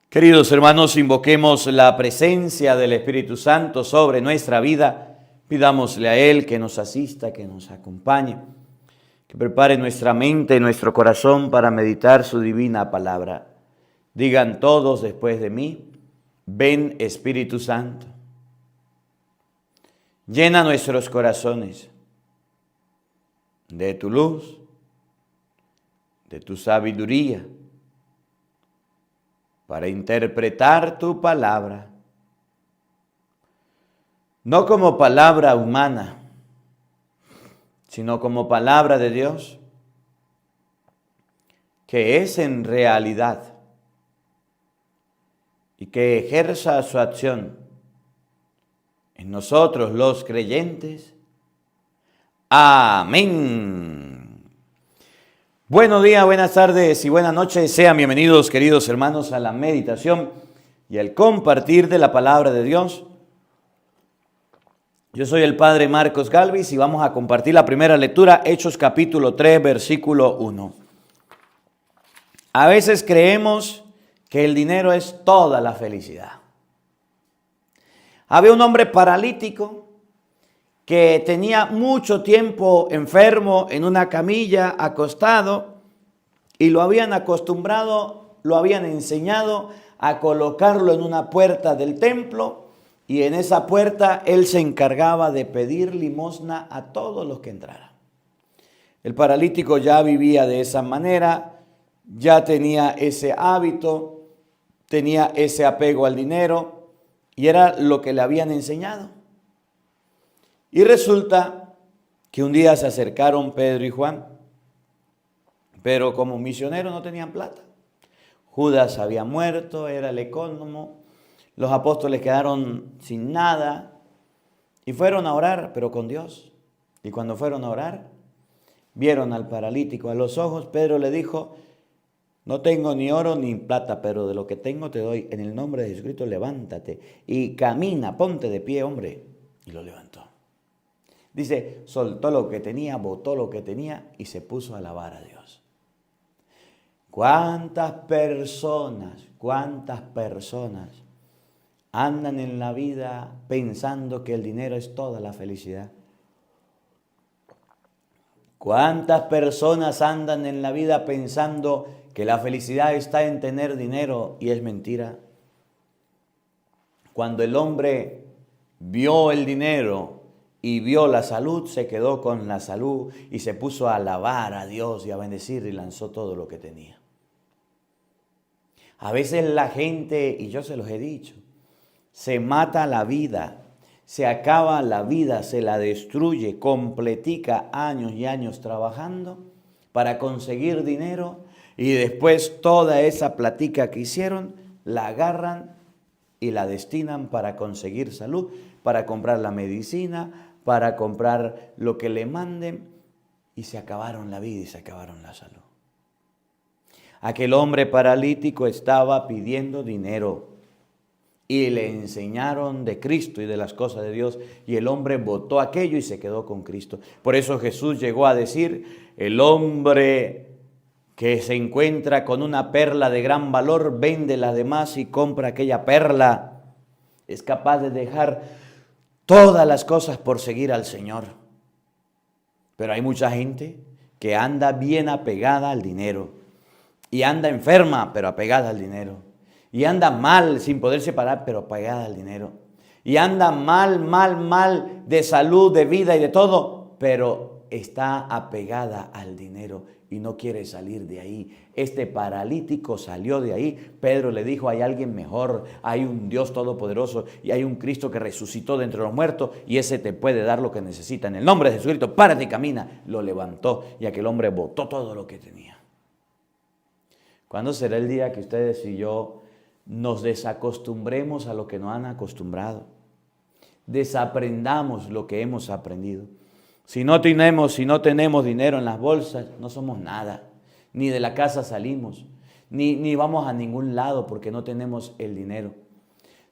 Queridos hermanos, invoquemos la presencia del Espíritu Santo sobre nuestra vida. Pidámosle a Él que nos asista, que nos acompañe, que prepare nuestra mente y nuestro corazón para meditar su divina palabra. Digan todos después de mí: ven Espíritu Santo. Llena nuestros corazones de tu luz, de tu sabiduría, para interpretar tu palabra, no como palabra humana, sino como palabra de Dios, que es en realidad y que ejerza su acción en nosotros los creyentes. Amén. Buenos días, buenas tardes y buenas noches. Sean bienvenidos, queridos hermanos, a la meditación y al compartir de la palabra de Dios. Yo soy el Padre Marcos Galvis y vamos a compartir la primera lectura, Hechos capítulo 3, versículo 1. A veces creemos que el dinero es toda la felicidad. Había un hombre paralítico que tenía mucho tiempo enfermo en una camilla, acostado, y lo habían acostumbrado, lo habían enseñado a colocarlo en una puerta del templo, y en esa puerta él se encargaba de pedir limosna a todos los que entraran. El paralítico ya vivía de esa manera, ya tenía ese hábito, tenía ese apego al dinero, y era lo que le habían enseñado. Y resulta que un día se acercaron Pedro y Juan, pero como misioneros no tenían plata. Judas había muerto, era el ecónomo, los apóstoles quedaron sin nada y fueron a orar, pero con Dios. Y cuando fueron a orar, vieron al paralítico a los ojos. Pedro le dijo: no tengo ni oro ni plata, pero de lo que tengo te doy. En el nombre de Jesucristo, levántate y camina, ponte de pie, hombre. Y lo levantó. Dice, soltó lo que tenía, botó lo que tenía y se puso a alabar a Dios. ¿Cuántas personas andan en la vida pensando que el dinero es toda la felicidad? ¿Cuántas personas andan en la vida pensando que la felicidad está en tener dinero? Y es mentira. Cuando el hombre vio el dinero y vio la salud, se quedó con la salud y se puso a alabar a Dios y a bendecir y lanzó todo lo que tenía. A veces la gente, y yo se los he dicho, se mata la vida, se acaba la vida, se la destruye, completica años y años trabajando para conseguir dinero y después toda esa platica que hicieron la agarran y la destinan para conseguir salud, para comprar la medicina, para comprar lo que le manden, y se acabaron la vida y se acabaron la salud. Aquel hombre paralítico estaba pidiendo dinero y le enseñaron de Cristo y de las cosas de Dios, y el hombre botó aquello y se quedó con Cristo. Por eso Jesús llegó a decir: el hombre que se encuentra con una perla de gran valor, vende las demás y compra aquella perla. Es capaz de dejar todas las cosas por seguir al Señor. Pero hay mucha gente que anda bien apegada al dinero. Y anda enferma, pero apegada al dinero. Y anda mal, sin poder separar, pero apegada al dinero. Y anda mal de salud, de vida y de todo, pero está apegada al dinero y no quiere salir de ahí. Este paralítico salió de ahí. Pedro le dijo: hay alguien mejor, hay un Dios todopoderoso y hay un Cristo que resucitó de entre los muertos, y ese te puede dar lo que necesita. En el nombre de Jesucristo, párate y camina. Lo levantó y aquel hombre botó todo lo que tenía. ¿Cuándo será el día que ustedes y yo nos desacostumbremos a lo que nos han acostumbrado? Desaprendamos lo que hemos aprendido. Si no tenemos dinero en las bolsas, no somos nada. Ni de la casa salimos, ni vamos a ningún lado porque no tenemos el dinero.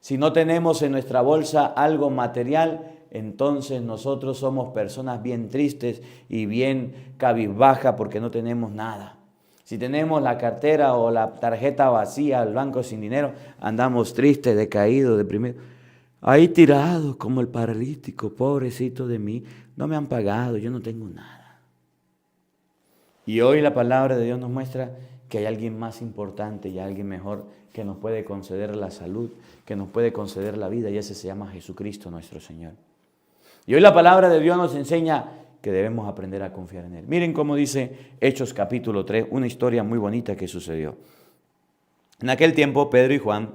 Si no tenemos en nuestra bolsa algo material, entonces nosotros somos personas bien tristes y bien cabizbajas porque no tenemos nada. Si tenemos la cartera o la tarjeta vacía, el banco sin dinero, andamos tristes, decaídos, deprimidos. Ahí tirados como el paralítico, pobrecito de mí, no me han pagado, yo no tengo nada. Y hoy la palabra de Dios nos muestra que hay alguien más importante y alguien mejor que nos puede conceder la salud, que nos puede conceder la vida, y ese se llama Jesucristo nuestro Señor. Y hoy la palabra de Dios nos enseña que debemos aprender a confiar en Él. Miren cómo dice Hechos capítulo 3, una historia muy bonita que sucedió. En aquel tiempo Pedro y Juan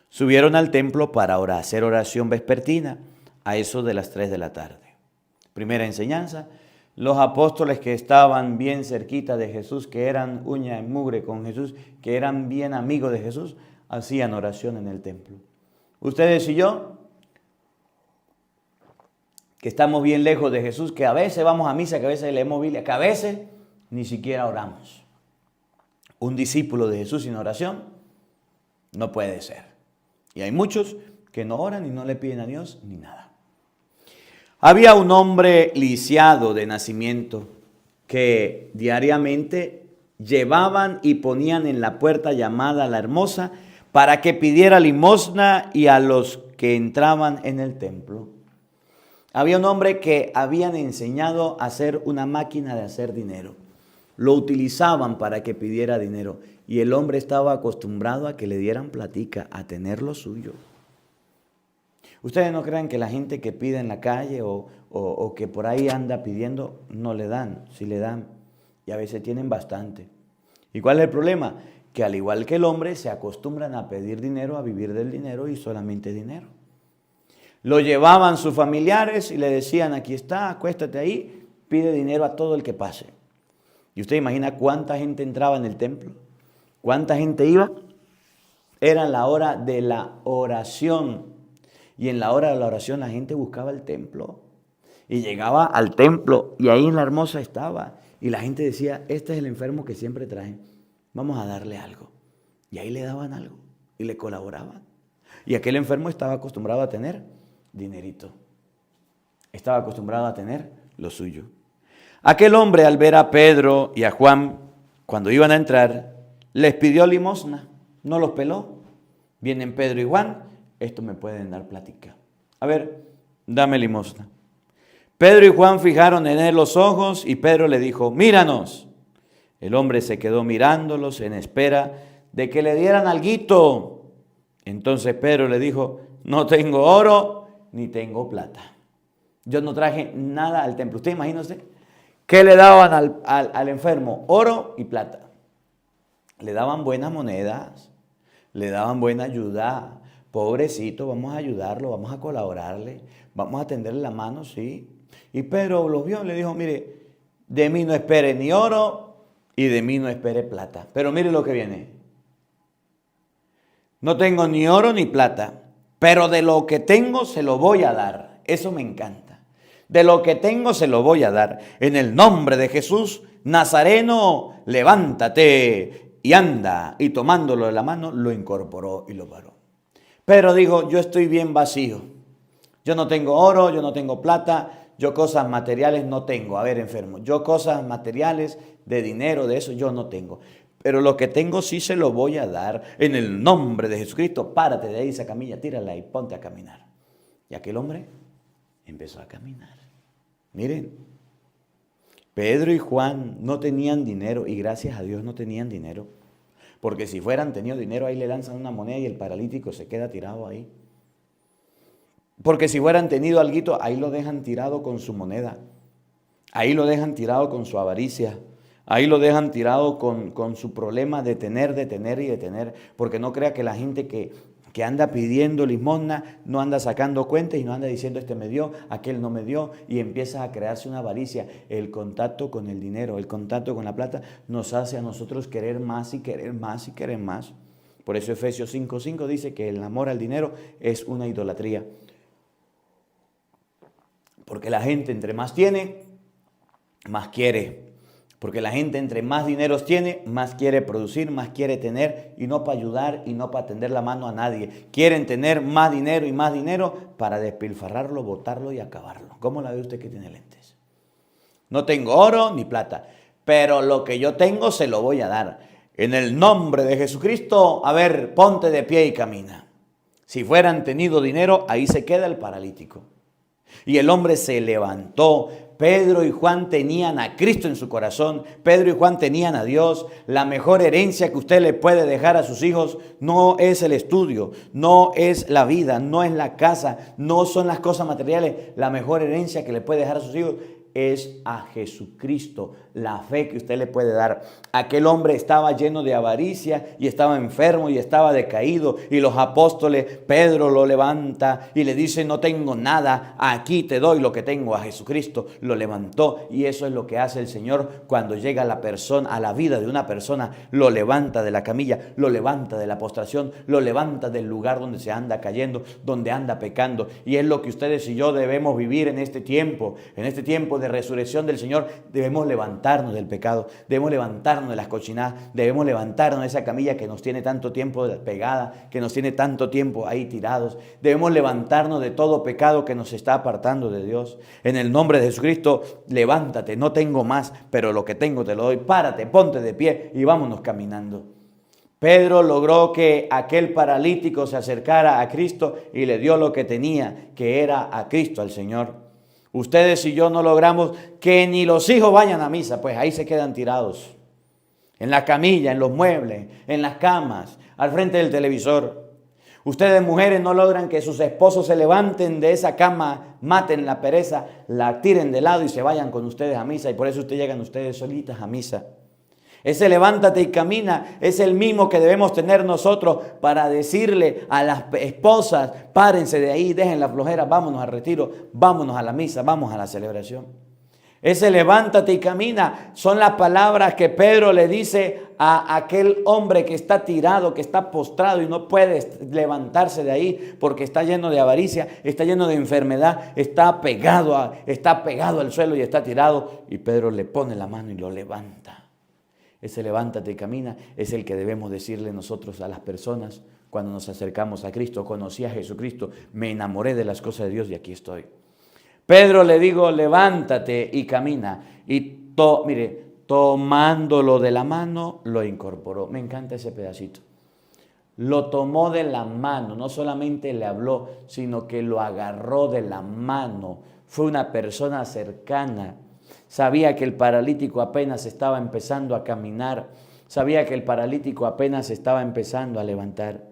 subieron al templo para hacer oración vespertina a eso de las 3 de la tarde. Primera enseñanza, los apóstoles que estaban bien cerquita de Jesús, que eran uña y mugre con Jesús, que eran bien amigos de Jesús, hacían oración en el templo. Ustedes y yo, que estamos bien lejos de Jesús, que a veces vamos a misa, que a veces leemos Biblia, que a veces ni siquiera oramos. Un discípulo de Jesús sin oración no puede ser. Y hay muchos que no oran y no le piden a Dios ni nada. Había un hombre lisiado de nacimiento que diariamente llevaban y ponían en la puerta llamada La Hermosa para que pidiera limosna y a los que entraban en el templo. Había un hombre que habían enseñado a hacer una máquina de hacer dinero. Lo utilizaban para que pidiera dinero. Y el hombre estaba acostumbrado a que le dieran platica, a tener lo suyo. Ustedes no crean que la gente que pide en la calle o que por ahí anda pidiendo, no le dan, sí le dan. Y a veces tienen bastante. ¿Y cuál es el problema? Que al igual que el hombre, se acostumbran a pedir dinero, a vivir del dinero y solamente dinero. Lo llevaban sus familiares y le decían, aquí está, acuéstate ahí, pide dinero a todo el que pase. ¿Y usted imagina cuánta gente entraba en el templo? ¿Cuánta gente iba? Era la hora de la oración. Y en la hora de la oración la gente buscaba el templo. Y llegaba al templo y ahí en La Hermosa estaba. Y la gente decía, este es el enfermo que siempre traen. Vamos a darle algo. Y ahí le daban algo y le colaboraban. Y aquel enfermo estaba acostumbrado a tener dinerito. Estaba acostumbrado a tener lo suyo. Aquel hombre, al ver a Pedro y a Juan, cuando iban a entrar, les pidió limosna. No los peló. Vienen Pedro y Juan, esto me pueden dar plática. A ver, dame limosna. Pedro y Juan fijaron en él los ojos y Pedro le dijo, míranos. El hombre se quedó mirándolos en espera de que le dieran alguito. Entonces Pedro le dijo, no tengo oro ni tengo plata. Yo no traje nada al templo. ¿Usted imagina usted? ¿Qué le daban al enfermo? Oro y plata. Le daban buenas monedas, le daban buena ayuda. Pobrecito, vamos a ayudarlo, vamos a colaborarle, vamos a tenderle la mano, sí. Y Pedro los vio y le dijo, mire, de mí no espere ni oro y de mí no espere plata. Pero mire lo que viene. No tengo ni oro ni plata, pero de lo que tengo se lo voy a dar. Eso me encanta. De lo que tengo se lo voy a dar. En el nombre de Jesús Nazareno, levántate y anda. Y tomándolo de la mano, lo incorporó y lo paró. Pero dijo, yo estoy bien vacío. Yo no tengo oro, yo no tengo plata, yo cosas materiales no tengo. A ver, enfermo, yo cosas materiales de dinero, de eso yo no tengo. Pero lo que tengo sí se lo voy a dar en el nombre de Jesucristo. Párate de ahí esa camilla, tírala y ponte a caminar. Y aquel hombre empezó a caminar. Miren, Pedro y Juan no tenían dinero y gracias a Dios no tenían dinero. Porque si fueran tenido dinero, ahí le lanzan una moneda y el paralítico se queda tirado ahí. Porque si fueran tenido alguito, ahí lo dejan tirado con su moneda. Ahí lo dejan tirado con su avaricia. Ahí lo dejan tirado con su problema de tener y de tener. Porque no crea que la gente que anda pidiendo limosna no anda sacando cuentas y no anda diciendo este me dio, aquel no me dio. Y empieza a crearse una avaricia. El contacto con el dinero, el contacto con la plata nos hace a nosotros querer más y querer más y querer más. Por eso Efesios 5:5 dice que el amor al dinero es una idolatría. Porque la gente entre más tiene, más quiere. Porque la gente entre más dineros tiene, más quiere producir, más quiere tener y no para ayudar y no para tender la mano a nadie. Quieren tener más dinero y más dinero para despilfarrarlo, botarlo y acabarlo. ¿Cómo la ve usted que tiene lentes? No tengo oro ni plata, pero lo que yo tengo se lo voy a dar. En el nombre de Jesucristo, a ver, ponte de pie y camina. Si fueran tenido dinero, ahí se queda el paralítico. Y el hombre se levantó. Pedro y Juan tenían a Cristo en su corazón. Pedro y Juan tenían a Dios. La mejor herencia que usted le puede dejar a sus hijos no es el estudio, no es la vida, no es la casa, no son las cosas materiales. La mejor herencia que le puede dejar a sus hijos es a Jesucristo, la fe que usted le puede dar. Aquel hombre estaba lleno de avaricia y estaba enfermo y estaba decaído, y los apóstoles, Pedro lo levanta y le dice: no tengo nada, aquí te doy lo que tengo. A Jesucristo lo levantó, y eso es lo que hace el Señor cuando llega la persona, a la vida de una persona, lo levanta de la camilla, lo levanta de la postración, lo levanta del lugar donde se anda cayendo, donde anda pecando. Y es lo que ustedes y yo debemos vivir en este tiempo de resurrección del Señor. Debemos levantarnos del pecado, debemos levantarnos de las cochinadas, debemos levantarnos de esa camilla que nos tiene tanto tiempo pegada, que nos tiene tanto tiempo ahí tirados. Debemos levantarnos de todo pecado que nos está apartando de Dios. En el nombre de Jesucristo, levántate, no tengo más, pero lo que tengo te lo doy. Párate, ponte de pie y vámonos caminando. Pedro logró que aquel paralítico se acercara a Cristo y le dio lo que tenía, que era a Cristo, al Señor. Ustedes y yo no logramos que ni los hijos vayan a misa, pues ahí se quedan tirados. En la camilla, en los muebles, en las camas, al frente del televisor. Ustedes, mujeres, no logran que sus esposos se levanten de esa cama, maten la pereza, la tiren de lado y se vayan con ustedes a misa. Y por eso llegan ustedes solitas a misa. Ese levántate y camina es el mismo que debemos tener nosotros para decirle a las esposas: párense de ahí, dejen la flojera, vámonos al retiro, vámonos a la misa, vamos a la celebración. Ese levántate y camina son las palabras que Pedro le dice a aquel hombre que está tirado, que está postrado y no puede levantarse de ahí porque está lleno de avaricia, está lleno de enfermedad, está pegado al suelo y está tirado. Y Pedro le pone la mano y lo levanta. Ese levántate y camina es el que debemos decirle nosotros a las personas cuando nos acercamos a Cristo. Conocí a Jesucristo, me enamoré de las cosas de Dios y aquí estoy. Pedro le digo: levántate y camina. Y tomándolo de la mano, lo incorporó. Me encanta ese pedacito. Lo tomó de la mano, no solamente le habló, sino que lo agarró de la mano. Fue una persona cercana. Sabía que el paralítico apenas estaba empezando a caminar. Sabía que el paralítico apenas estaba empezando a levantar.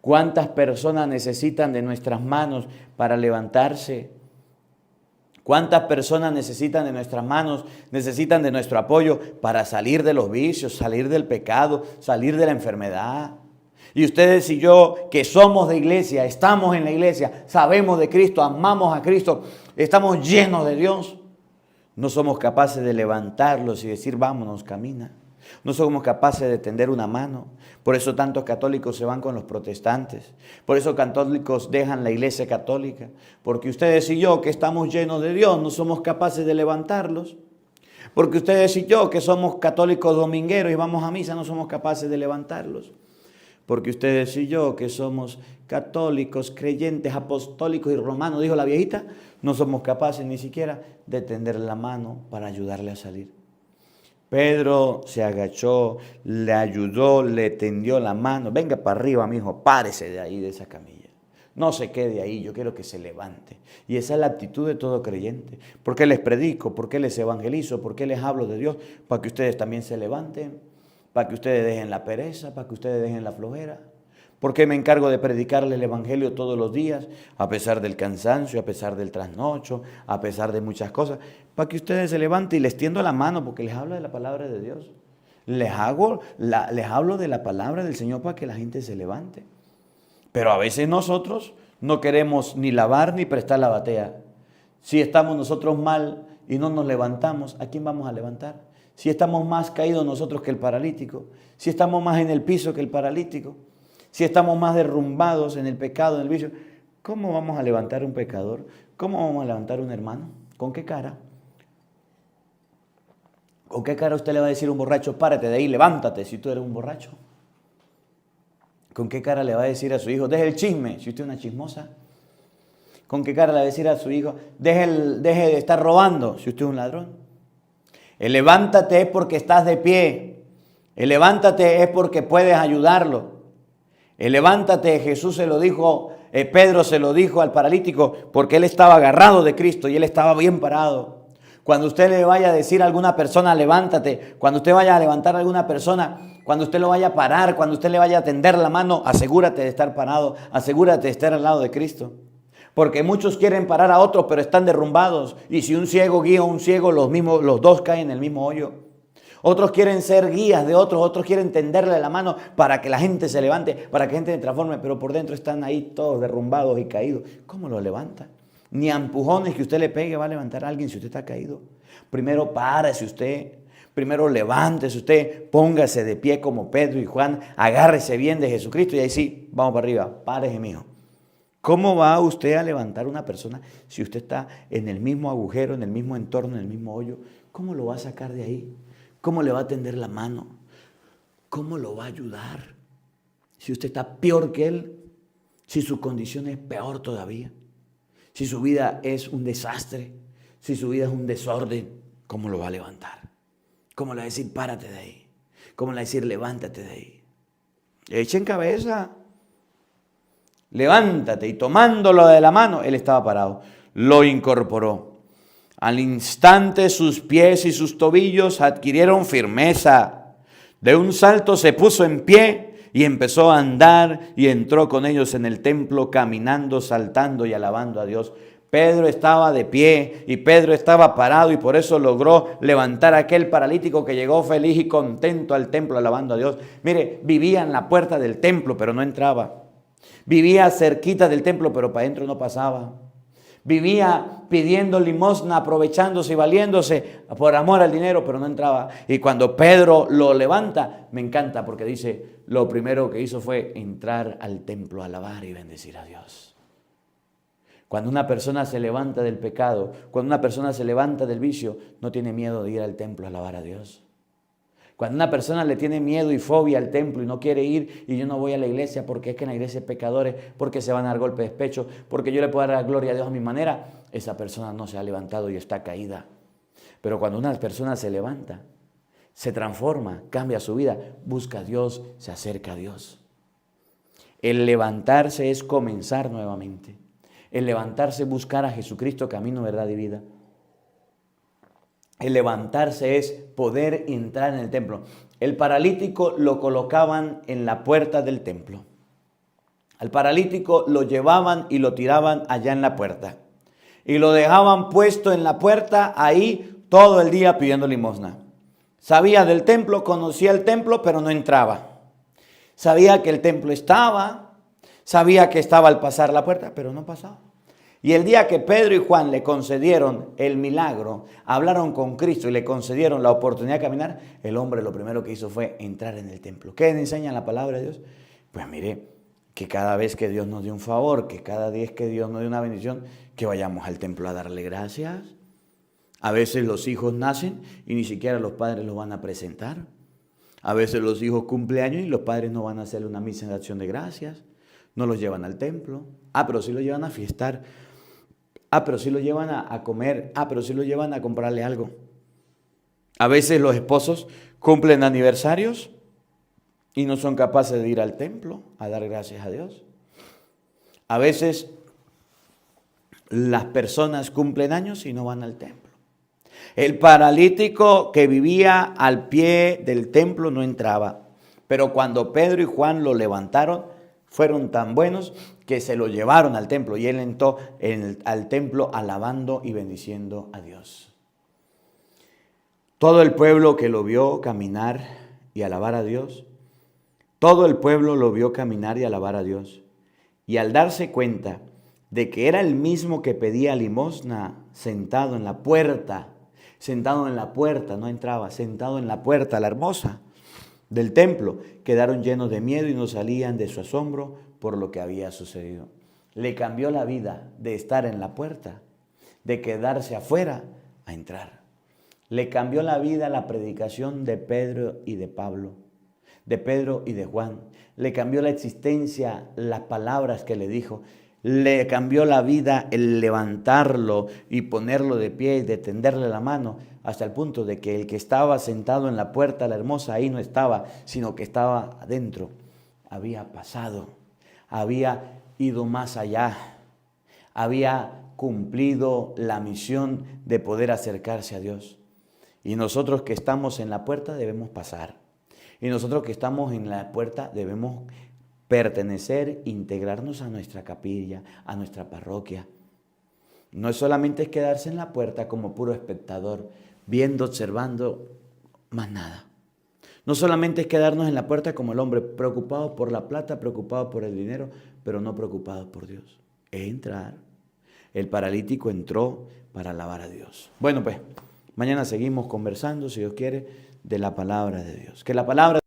¿Cuántas personas necesitan de nuestras manos para levantarse? ¿Cuántas personas necesitan de nuestras manos, necesitan de nuestro apoyo para salir de los vicios, salir del pecado, salir de la enfermedad? Y ustedes y yo, que somos de iglesia, estamos en la iglesia, sabemos de Cristo, amamos a Cristo, estamos llenos de Dios, no somos capaces de levantarlos y decir: vámonos, camina. No somos capaces de tender una mano. Por eso tantos católicos se van con los protestantes. Por eso católicos dejan la iglesia católica. Porque ustedes y yo, que estamos llenos de Dios, no somos capaces de levantarlos. Porque ustedes y yo, que somos católicos domingueros y vamos a misa, no somos capaces de levantarlos. Porque ustedes y yo, que somos católicos, creyentes, apostólicos y romanos, dijo la viejita, no somos capaces ni siquiera de tender la mano para ayudarle a salir. Pedro se agachó, le ayudó, le tendió la mano. Venga para arriba, mijo, párese de ahí, de esa camilla. No se quede ahí, yo quiero que se levante. Y esa es la actitud de todo creyente. ¿Por qué les predico? ¿Por qué les evangelizo? ¿Por qué les hablo de Dios? Para que ustedes también se levanten, para que ustedes dejen la pereza, para que ustedes dejen la flojera. ¿Por qué me encargo de predicarles el evangelio todos los días, a pesar del cansancio, a pesar del trasnocho, a pesar de muchas cosas? Para que ustedes se levanten y les tiendo la mano, porque les hablo de la palabra de Dios. Les hablo de la palabra del Señor para que la gente se levante. Pero a veces nosotros no queremos ni lavar ni prestar la batea. Si estamos nosotros mal y no nos levantamos, ¿a quién vamos a levantar? Si estamos más caídos nosotros que el paralítico, si estamos más en el piso que el paralítico, si estamos más derrumbados en el pecado, en el vicio, ¿cómo vamos a levantar un pecador? ¿Cómo vamos a levantar un hermano? ¿Con qué cara? ¿Con qué cara usted le va a decir a un borracho: párate de ahí, levántate, si tú eres un borracho? ¿Con qué cara le va a decir a su hijo: deje el chisme, si usted es una chismosa? ¿Con qué cara le va a decir a su hijo: deje de estar robando, si usted es un ladrón? El levántate es porque estás de pie. El levántate es porque puedes ayudarlo. El levántate, Jesús se lo dijo, Pedro se lo dijo al paralítico porque él estaba agarrado de Cristo y él estaba bien parado. Cuando usted le vaya a decir a alguna persona, levántate, cuando usted vaya a levantar a alguna persona, cuando usted lo vaya a parar, cuando usted le vaya a tender la mano, asegúrate de estar parado, asegúrate de estar al lado de Cristo. Porque muchos quieren parar a otros, pero están derrumbados. Y si un ciego guía a un ciego, los dos caen en el mismo hoyo. Otros quieren ser guías de otros, otros quieren tenderle la mano para que la gente se levante, para que la gente se transforme, pero por dentro están ahí todos derrumbados y caídos. ¿Cómo lo levanta? Ni a empujones que usted le pegue va a levantar a alguien si usted está caído. Primero párese usted, primero levántese usted, póngase de pie como Pedro y Juan, agárrese bien de Jesucristo y ahí sí, vamos para arriba, párese mijo. ¿Cómo va usted a levantar una persona si usted está en el mismo agujero, en el mismo entorno, en el mismo hoyo? ¿Cómo lo va a sacar de ahí? ¿Cómo le va a tender la mano? ¿Cómo lo va a ayudar? Si usted está peor que él, si su condición es peor todavía, si su vida es un desastre, si su vida es un desorden, ¿cómo lo va a levantar? ¿Cómo le va a decir párate de ahí? ¿Cómo le va a decir levántate de ahí? Echen cabeza. Levántate. Y tomándolo de la mano, él estaba parado. Lo incorporó. Al instante sus pies y sus tobillos adquirieron firmeza. De un salto se puso en pie y empezó a andar y entró con ellos en el templo caminando, saltando y alabando a Dios. Pedro estaba de pie y Pedro estaba parado y por eso logró levantar a aquel paralítico que llegó feliz y contento al templo alabando a Dios. Mire, vivía en la puerta del templo pero no entraba. Vivía cerquita del templo pero para adentro no pasaba. Vivía pidiendo limosna, aprovechándose y valiéndose por amor al dinero, pero no entraba. Y cuando Pedro lo levanta, me encanta porque dice, lo primero que hizo fue entrar al templo a alabar y bendecir a Dios. Cuando una persona se levanta del pecado, cuando una persona se levanta del vicio, no tiene miedo de ir al templo a alabar a Dios. Cuando una persona le tiene miedo y fobia al templo y no quiere ir y yo no voy a la iglesia porque es que en la iglesia hay pecadores, porque se van a dar golpes de pecho, porque yo le puedo dar la gloria a Dios a mi manera, esa persona no se ha levantado y está caída. Pero cuando una persona se levanta, se transforma, cambia su vida, busca a Dios, se acerca a Dios. El levantarse es comenzar nuevamente. El levantarse es buscar a Jesucristo, camino, verdad y vida. El levantarse es poder entrar en el templo. El paralítico lo colocaban en la puerta del templo. Al paralítico lo llevaban y lo tiraban allá en la puerta. Y lo dejaban puesto en la puerta ahí todo el día pidiendo limosna. Sabía del templo, conocía el templo, pero no entraba. Sabía que el templo estaba, sabía que estaba al pasar la puerta, pero no pasaba. Y el día que Pedro y Juan le concedieron el milagro, hablaron con Cristo y le concedieron la oportunidad de caminar, el hombre lo primero que hizo fue entrar en el templo. ¿Qué enseña la palabra de Dios? Pues mire, que cada vez que Dios nos dé un favor, que cada día que Dios nos dé una bendición, que vayamos al templo a darle gracias. A veces los hijos nacen y ni siquiera los padres los van a presentar. A veces los hijos cumplen años y los padres no van a hacerle una misa de acción de gracias. No los llevan al templo. Pero sí los llevan a fiestar. Pero sí lo llevan a comer. Pero sí lo llevan a comprarle algo. A veces los esposos cumplen aniversarios y no son capaces de ir al templo a dar gracias a Dios. A veces las personas cumplen años y no van al templo. El paralítico que vivía al pie del templo no entraba. Pero cuando Pedro y Juan lo levantaron, fueron tan buenos que se lo llevaron al templo y él entró al templo alabando y bendiciendo a Dios. Todo el pueblo que lo vio caminar y alabar a Dios, todo el pueblo lo vio caminar y alabar a Dios. Y al darse cuenta de que era el mismo que pedía limosna sentado en la puerta, no entraba, sentado en la puerta, la hermosa del templo, quedaron llenos de miedo y no salían de su asombro por lo que había sucedido. Le cambió la vida de estar en la puerta, de quedarse afuera a entrar. Le cambió la vida la predicación de Pedro y de Pablo, de Pedro y de Juan. Le cambió la existencia, las palabras que le dijo. Le cambió la vida el levantarlo y ponerlo de pie y de tenderle la mano, hasta el punto de que el que estaba sentado en la puerta, la hermosa, ahí no estaba, sino que estaba adentro. Había pasado, había ido más allá, había cumplido la misión de poder acercarse a Dios. Y nosotros que estamos en la puerta debemos pasar. Y nosotros que estamos en la puerta debemos pertenecer, integrarnos a nuestra capilla, a nuestra parroquia. No es solamente quedarse en la puerta como puro espectador, viendo, observando, más nada. No solamente es quedarnos en la puerta como el hombre, preocupado por la plata, preocupado por el dinero, pero no preocupado por Dios. Es entrar. El paralítico entró para alabar a Dios. Bueno, pues, mañana seguimos conversando, si Dios quiere, de la palabra de Dios. Que la palabra